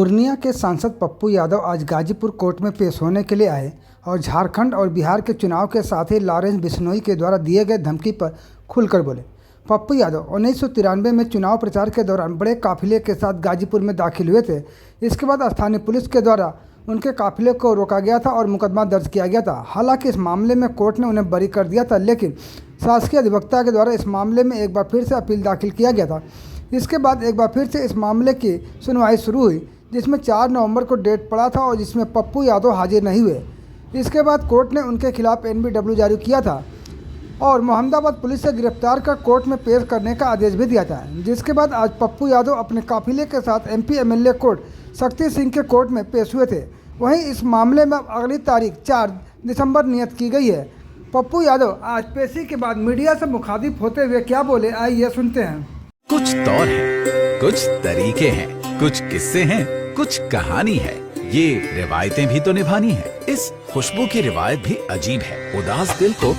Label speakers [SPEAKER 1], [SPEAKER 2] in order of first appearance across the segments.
[SPEAKER 1] पूर्णिया के सांसद पप्पू यादव आज गाजीपुर कोर्ट में पेश होने के लिए आए और झारखंड और बिहार के चुनाव के साथ ही लॉरेंस बिश्नोई के द्वारा दिए गए धमकी पर खुलकर बोले। पप्पू यादव 1993 में चुनाव प्रचार के दौरान बड़े काफिले के साथ गाजीपुर में दाखिल हुए थे। इसके बाद स्थानीय पुलिस के द्वारा उनके काफिले को रोका गया था और मुकदमा दर्ज किया गया था। हालांकि इस मामले में कोर्ट ने उन्हें बरी कर दिया था, लेकिन शासकीय अधिवक्ता के द्वारा इस मामले में एक बार फिर से अपील दाखिल किया गया था। इसके बाद एक बार फिर से इस मामले की सुनवाई शुरू हुई, जिसमें 4 नवंबर को डेट पड़ा था और जिसमें पप्पू यादव हाजिर नहीं हुए। इसके बाद कोर्ट ने उनके खिलाफ NBW जारी किया था और मोहम्मदाबाद पुलिस से गिरफ्तार कर कोर्ट में पेश करने का आदेश भी दिया था। जिसके बाद आज पप्पू यादव अपने काफिले के साथ MP MLA court Shakti Singh के कोर्ट में पेश हुए थे। वहीं इस मामले में अगली तारीख 4 दिसंबर नियत की गई है। पप्पू यादव आज पेशी के बाद मीडिया से मुखातिब होते हुए क्या बोले, आइए सुनते हैं।
[SPEAKER 2] कुछ तौर है, कुछ तरीके हैं, कुछ किस्से हैं, कुछ कहानी है। ये रिवायतें भी तो निभानी है। इस खुशबू की रिवायत भी अजीब है, उदास दिल को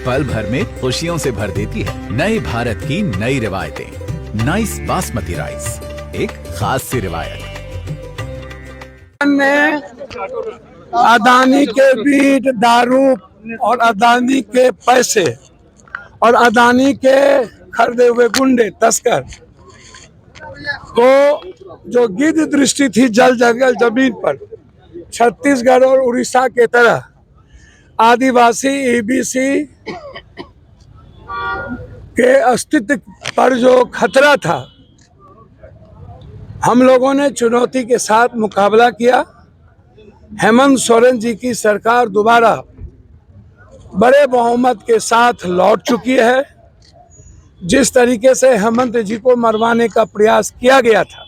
[SPEAKER 2] पल भर में खुशियों से भर देती है। नए भारत की नई रिवायतें, नाइस बासमती राइस, एक खास सी रिवायत।
[SPEAKER 3] अदानी के बीट दारू और अदानी के पैसे और अदानी के खरीदे हुए गुंडे तस्कर को जो गिद्ध दृष्टि थी जल जंगल जमीन पर, छत्तीसगढ़ और उड़ीसा के तरह आदिवासी EBC के अस्तित्व पर जो खतरा था, हम लोगों ने चुनौती के साथ मुकाबला किया। हेमंत सोरेन जी की सरकार दोबारा बड़े बहुमत के साथ लौट चुकी है। जिस तरीके से हेमंत जी को मरवाने का प्रयास किया गया था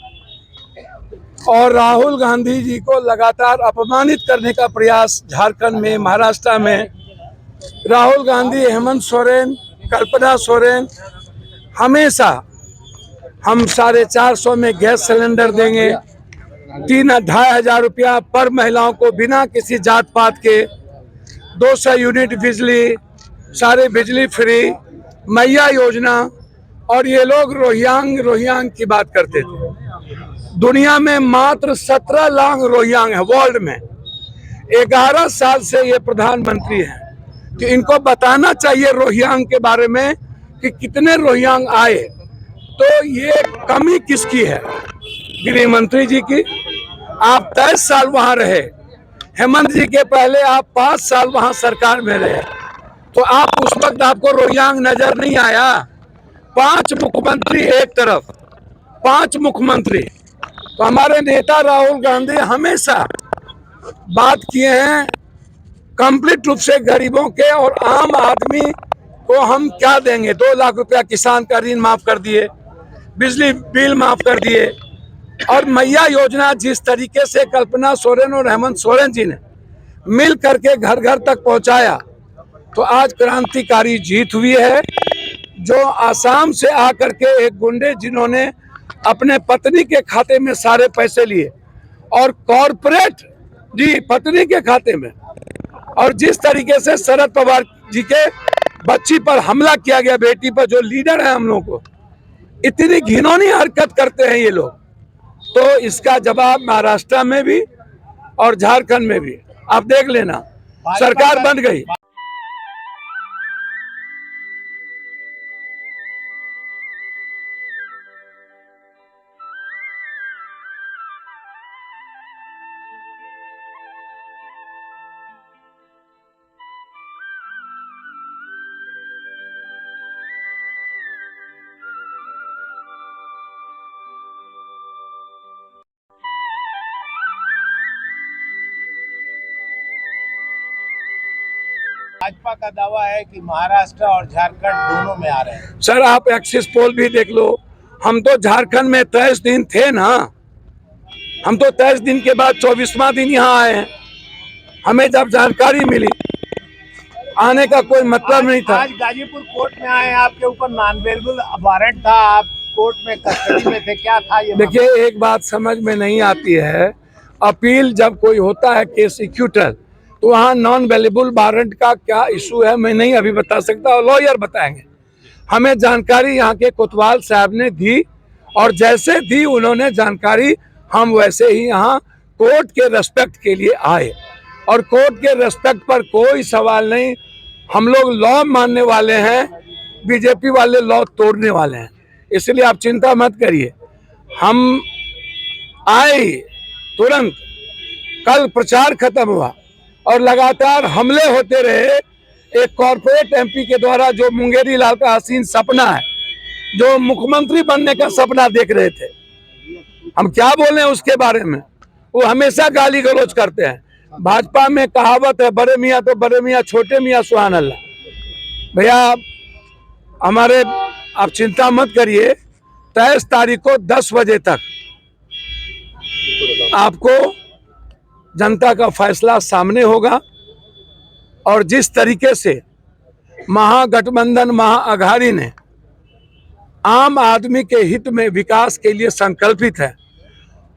[SPEAKER 3] और राहुल गांधी जी को लगातार अपमानित करने का प्रयास झारखंड में, महाराष्ट्र में, राहुल गांधी, हेमंत सोरेन, कल्पना सोरेन हमेशा हम 450 में गैस सिलेंडर देंगे, 3-2,500 रुपया पर महिलाओं को बिना किसी जात पात के, 200 यूनिट बिजली, सारे बिजली फ्री, मैया योजना। और ये लोग रोहिंग्यांग की बात करते थे। दुनिया में मात्र 17 लाख रोहिंग्यांग है वर्ल्ड में। 11 साल से ये प्रधानमंत्री हैं, तो इनको बताना चाहिए रोहिंग्यांग के बारे में कि कितने रोहिंग्यांग आए। तो ये कमी किसकी है? गृह मंत्री जी की। आप 23 साल वहां रहे, हेमंत जी के पहले आप 5 साल वहां सरकार में रहे, तो आप उस वक्त आपको रोहिंग्यांग नजर नहीं आया? 5 मुख्यमंत्री एक तरफ, 5 मुख्यमंत्री। तो हमारे नेता राहुल गांधी हमेशा बात किए हैं कंप्लीट रूप से गरीबों के और आम आदमी को हम क्या देंगे। 2 लाख रुपया किसान का ऋण माफ कर दिए, बिजली बिल माफ कर दिए, और मैया योजना जिस तरीके से कल्पना सोरेन और हेमंत सोरेन जी ने मिल करके घर घर तक पहुंचाया, तो आज क्रांतिकारी जीत हुई है। जो आसाम से आकर के एक गुंडे जिन्होंने अपने पत्नी के खाते में सारे पैसे लिए और कॉरपोरेट जी पत्नी के खाते में, और जिस तरीके से शरद पवार जी के बच्ची पर हमला किया गया, बेटी पर, जो लीडर है हम लोग को, इतनी घिनौनी हरकत करते हैं ये लोग। तो इसका जवाब महाराष्ट्र में भी और झारखंड में भी आप देख लेना, सरकार बन गई।
[SPEAKER 4] भाजपा का दावा है कि महाराष्ट्र और झारखंड दोनों में आ रहे हैं।
[SPEAKER 3] सर आप एक्सिस पोल भी देख लो, हम तो झारखंड में 23 दिन थे ना, हम तो 23 दिन के बाद 24वां दिन यहाँ आए हैं। हमें जब जानकारी मिली, आने का कोई मतलब नहीं था।
[SPEAKER 4] आज गाजीपुर कोर्ट में आए, आपके ऊपर नॉन अवेलेबल वारंट था, आप कोर्ट में कस्टडी में थे, क्या था ये?
[SPEAKER 3] देखिए, एक बात समझ में नहीं आती है, अपील जब कोई होता है केस इक्यूटल, तो वहाँ नॉन अवेलेबल वारंट का क्या इशू है मैं नहीं अभी बता सकता, और लॉयर बताएंगे। हमें जानकारी यहाँ के कोतवाल साहब ने दी, और जैसे दी उन्होंने जानकारी हम वैसे ही यहाँ कोर्ट के रेस्पेक्ट के लिए आए, और कोर्ट के रेस्पेक्ट पर कोई सवाल नहीं। हम लोग लॉ मानने वाले हैं, बीजेपी वाले लॉ तोड़ने वाले हैं, इसलिए आप चिंता मत करिए। हम आए तुरंत, कल प्रचार खत्म हुआ और लगातार हमले होते रहे। एक कॉर्पोरेट एमपी के द्वारा जो मुंगेरी लाल का हसीन सपना है, जो मुख्यमंत्री बनने का सपना देख रहे थे, हम क्या बोले उसके बारे में। वो हमेशा गाली गलौज करते हैं। भाजपा में कहावत है, बड़े मियाँ तो बड़े मियाँ, छोटे मियाँ सुभान अल्लाह। भैया हमारे, आप चिंता मत करिए, 23 तारीख को 10 बजे तक आपको जनता का फैसला सामने होगा। और जिस तरीके से महागठबंधन महाअघाड़ी ने आम आदमी के हित में विकास के लिए संकल्पित है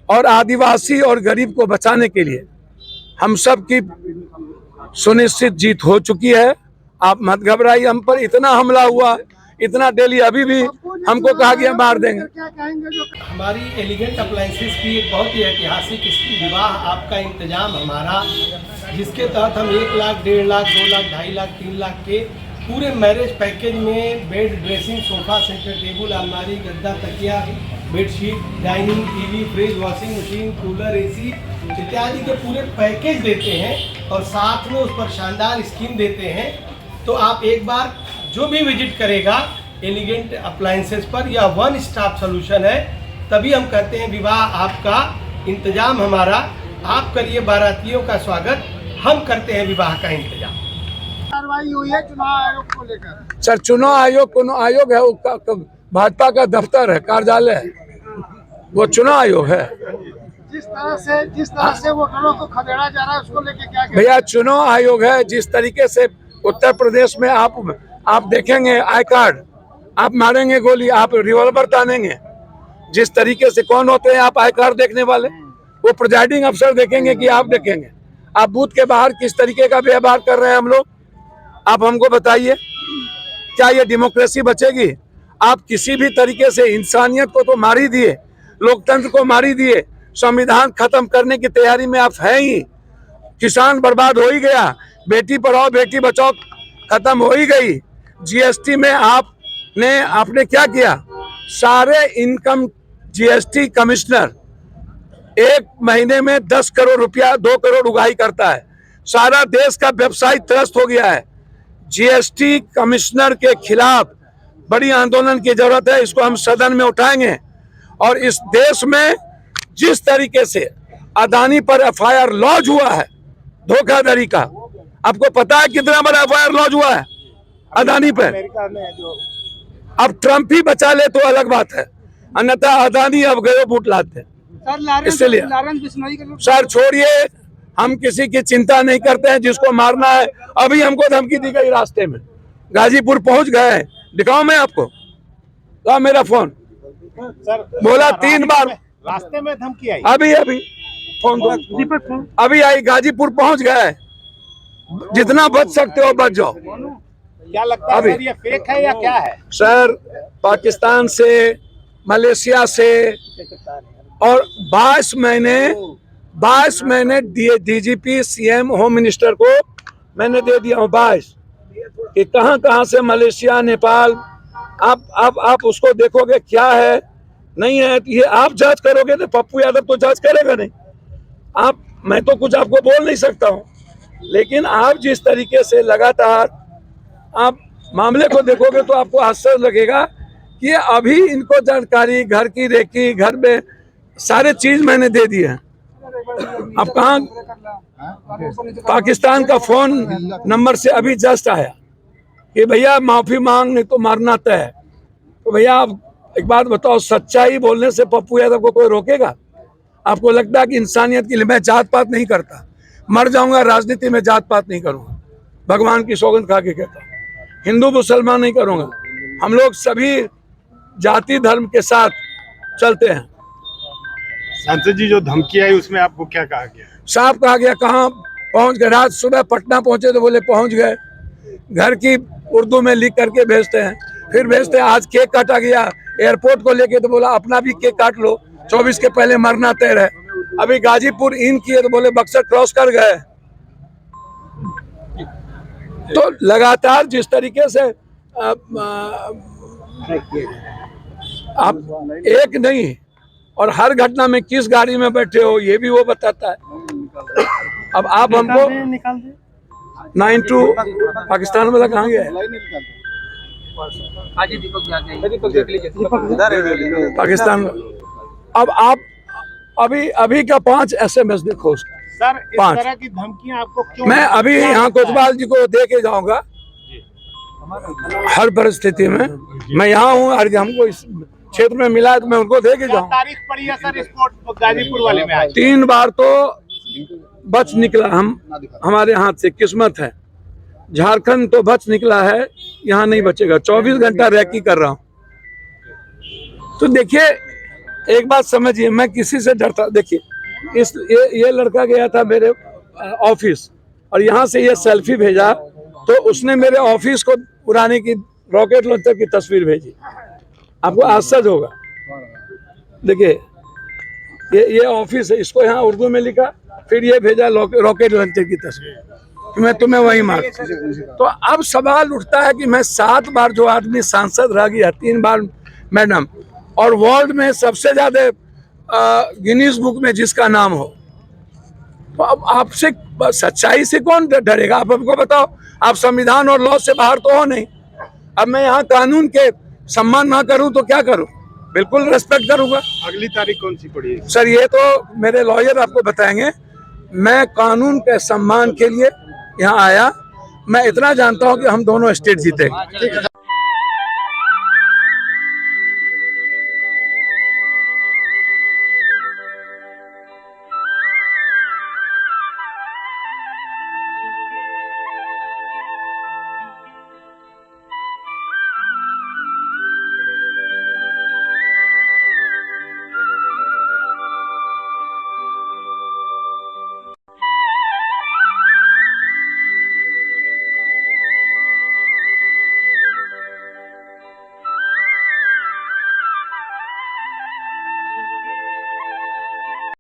[SPEAKER 3] और आदिवासी और गरीब को बचाने के लिए हम सब की सुनिश्चित जीत हो चुकी है। आप मत घबराइए, हम पर इतना हमला हुआ, इतना डेली, अभी भी हमको कहा गया मार देंगे।
[SPEAKER 5] हमारी एलिगेंट अप्लायंसेस की एक बहुत ही ऐतिहासिक विवाह आपका इंतजाम हमारा, जिसके तहत हम 1 लाख, 1.5 लाख, 2 लाख, 2.5 लाख, 3 लाख के पूरे मैरिज पैकेज में bed, dressing, sofa, centre table, अलमारी, गद्दा, तकिया, bedsheet, dining, TV, fridge, washing machine, cooler, AC इत्यादि के पूरे पैकेज देते हैं और साथ में उस पर शानदार स्कीम देते हैं। तो आप एक बार जो भी विजिट करेगा एलिगेंट अप्लायंसेस पर, यह वन स्टॉप सोल्यूशन है। तभी हम कहते हैं विवाह आपका, इंतजाम हमारा। आप करिए बारातियों का स्वागत, हम करते हैं विवाह का इंतजाम।
[SPEAKER 4] कार्रवाई हुई है चुनाव आयोग को लेकर?
[SPEAKER 3] सर, चुनाव आयोग कोनो आयोग है? वो भाजपा का दफ्तर है, कार्यालय है, वो चुनाव आयोग है।
[SPEAKER 4] जिस तरह से वोटरों को खदेड़ा जा रहा है, उसको लेके क्या
[SPEAKER 3] भैया चुनाव आयोग है। जिस तरीके से उत्तर प्रदेश में आप देखेंगे आई कार्ड, आप मारेंगे गोली, आप रिवॉल्वर तानेंगे, जिस तरीके से कौन होते हैं आप आई कार्ड देखने वाले, वो प्रिजाइडिंग अफसर देखेंगे कि आप देखेंगे। आप बूथ के बाहर किस तरीके का व्यवहार कर रहे हैं हम लोग, आप हमको बताइए, क्या ये डेमोक्रेसी बचेगी? आप किसी भी तरीके से इंसानियत को तो मार ही दिए, लोकतंत्र को मार ही दिए, संविधान खत्म करने की तैयारी में आप हैं ही। किसान बर्बाद हो ही गया, बेटी पढ़ाओ बेटी बचाओ खत्म हो ही गई। जीएसटी में आपने क्या किया? सारे इनकम जीएसटी कमिश्नर 1 महीने में 10 करोड़ रुपया, 2 करोड़ उगाही करता है। सारा देश का व्यवसाय त्रस्त हो गया है। जीएसटी कमिश्नर के खिलाफ बड़ी आंदोलन की जरूरत है, इसको हम सदन में उठाएंगे। और इस देश में जिस तरीके से अदानी पर एफआईआर लॉन्च हुआ है धोखाधड़ी का, आपको पता है कितना बड़ा एफआईआर लॉन्च हुआ है अदानी पर? अब ट्रंप ही बचा ले तो अलग बात है, अन्यथा अदानी अब गए बूट लाते। इसलिए सर छोड़िए, हम किसी की चिंता नहीं करते हैं। जिसको मारना है, अभी हमको धमकी दी गई रास्ते में, गाजीपुर पहुंच गए, दिखाओ मैं आपको, तो मेरा फोन
[SPEAKER 4] सर
[SPEAKER 3] बोला 3 बार
[SPEAKER 4] रास्ते में धमकी आई,
[SPEAKER 3] अभी फोन दो, अभी आई, गाजीपुर पहुंच गए। जितना बच सकते हो बच जाओ।
[SPEAKER 4] क्या लगता है सर, ये फेक है या क्या है?
[SPEAKER 3] सर पाकिस्तान से, मलेशिया से, और 22 महीने डीजीपी, सीएम, होम मिनिस्टर को मैंने दे दिया हूँ 22 कि कहाँ से मलेशिया, नेपाल, आप उसको देखोगे क्या है नहीं है, ये आप जांच करोगे तो पप्पू यादव तो जांच करेगा नहीं। मैं तो कुछ आपको बोल नहीं सकता हूँ, लेकिन आप जिस तरीके से लगातार आप मामले को देखोगे तो आपको आश्चर्य लगेगा कि अभी इनको जानकारी, घर की रेकी, घर में सारे चीज मैंने दे दिए हैं। अब कहाँ, पाकिस्तान का फोन नंबर से अभी जस्ट आया कि भैया माफी मांग, नहीं तो मारना तय है। तो भैया आप एक बात बताओ, सच्चाई बोलने से पप्पू यादव को कोई रोकेगा? आपको लगता है कि इंसानियत के लिए? मैं जात पात नहीं करता, मर जाऊंगा राजनीति में जात पात नहीं करूंगा, भगवान की सौगंध खा के कहता हूँ। हिंदू मुसलमान नहीं करूंगा, हम लोग सभी जाति धर्म के साथ चलते हैं।
[SPEAKER 6] सांसद जी जो धमकी आई उसमें आपको क्या कहा गया?
[SPEAKER 3] साफ कहा गया, कहाँ पहुंच गए? रात सुबह पटना पहुंचे तो बोले पहुंच गए। घर की उर्दू में लिख करके भेजते हैं, फिर भेजते हैं आज केक काटा गया एयरपोर्ट को लेके, तो बोला अपना भी केक काट लो, 24 के पहले मरना तय है। अभी गाजीपुर इन किए तो बोले बक्सर क्रॉस कर गए। तो लगातार जिस तरीके से आप एक नहीं और हर घटना में किस गाड़ी में बैठे हो ये भी वो बताता है। अब आप हमको 92 पाकिस्तान वाला कहाँ गया है? पाकिस्तान। अब आप अभी का 5 SMS देखो उसका।
[SPEAKER 4] सर इस
[SPEAKER 3] 5
[SPEAKER 4] तरह की धमकियां आपको क्यों?
[SPEAKER 3] मैं अभी यहाँ कोतवाल जी को दे के जाऊंगा हर परिस्थिति में। मैं यहाँ हूँ और हमको इस क्षेत्र में मिला है तो मैं उनको दे के
[SPEAKER 4] क्या
[SPEAKER 3] जाऊँ।
[SPEAKER 4] तारीख पड़ी है सर स्पोर्ट गाजीपुर वाले में आज?
[SPEAKER 3] 3 बार तो बच निकला हमारे हाथ से, किस्मत है। झारखंड तो बच निकला है, यहाँ नहीं बचेगा। 24 घंटा रैकी कर रहा हूँ। तो देखिए एक बात समझिए, मैं किसी से डरता। देखिए ये लड़का गया था मेरे ऑफिस और यहाँ से ये सेल्फी भेजा तो उसने मेरे ऑफिस को उड़ाने की रॉकेट लॉन्चर की तस्वीर भेजी। आपको आश्चर्य होगा। देखिए ये ऑफिस है, इसको यहाँ उर्दू में लिखा, फिर ये भेजा रॉकेट लॉन्चर की तस्वीर कि मैं तुम्हें वही मार। तो अब सवाल उठता है कि मैं 7 बार जो आदमी सांसद रह गया, 3 बार मैडम, और वर्ल्ड में सबसे ज्यादा गिनीज बुक में जिसका नाम हो, तो अब आपसे सच्चाई से कौन डरेगा? आप हमको बताओ। आप संविधान और लॉ से बाहर तो हो नहीं। अब मैं यहाँ कानून के सम्मान ना करूं तो क्या करूं? बिल्कुल रेस्पेक्ट करूंगा।
[SPEAKER 6] अगली तारीख कौन सी पड़ी है?
[SPEAKER 3] सर ये तो मेरे लॉयर आपको बताएंगे। मैं कानून के सम्मान के लिए यहाँ आया। मैं इतना जानता हूँ कि हम दोनों स्टेट जीते।